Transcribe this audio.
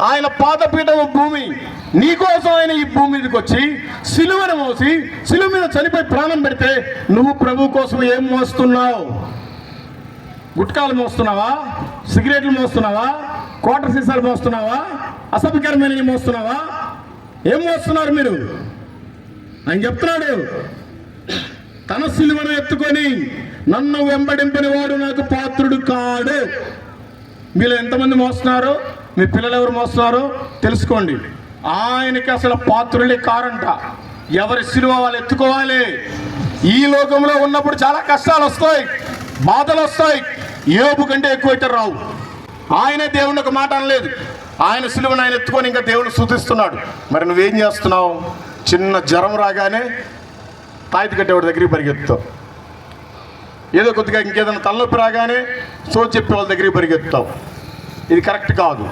ఆయన పాదపీఠము భూమి. నీకోసం ఆయన ఈ భూమి మీదకి వచ్చి సిలువను మోసి సిలువ మీద చనిపోయి ప్రాణం పెడితే నువ్వు ప్రభు కోసం ఏం మోస్తున్నావు? గుట్కాలు మోస్తున్నావా? సిగరెట్లు మోస్తున్నావా? క్వార్టర్ సీసాలు మోస్తున్నావా? అసభ్యకరమైన మోస్తున్నావా? ఏం మోస్తున్నారు మీరు? ఆయన చెప్తున్నాడు, తన సిలువను ఎత్తుకొని నన్ను వెంబడింపని వాడు నాకు పాత్రుడు కాడు. మీలో ఎంతమంది మోస్తున్నారు? మీ పిల్లలు ఎవరు మోస్తున్నారో తెలుసుకోండి. ఆయనకి అసలు పాత్రులే కారంట. ఎవరి సిలువ వాళ్ళు ఎత్తుకోవాలి. ఈ లోకంలో ఉన్నప్పుడు చాలా కష్టాలు వస్తాయి, బాధలు వస్తాయి. యోబు కంటే ఎక్కువైతే రావు. ఆయనే దేవుని ఒక మాట అనలేదు. ఆయన సిలువను ఆయన ఎత్తుకొని ఇంకా దేవుని స్తుతిస్తున్నాడు. మరి నువ్వేం చేస్తున్నావు? చిన్న జ్వరం రాగానే తాయితీ కట్టేవాడి దగ్గరికి పరిగెత్తుతావు. ఏదో కొద్దిగా ఇంకేదైనా తలనొప్పి రాగానే సోచి చెప్పే వాళ్ళ దగ్గరికి పరిగెత్తుతావు. ఇది కరెక్ట్ కాదు.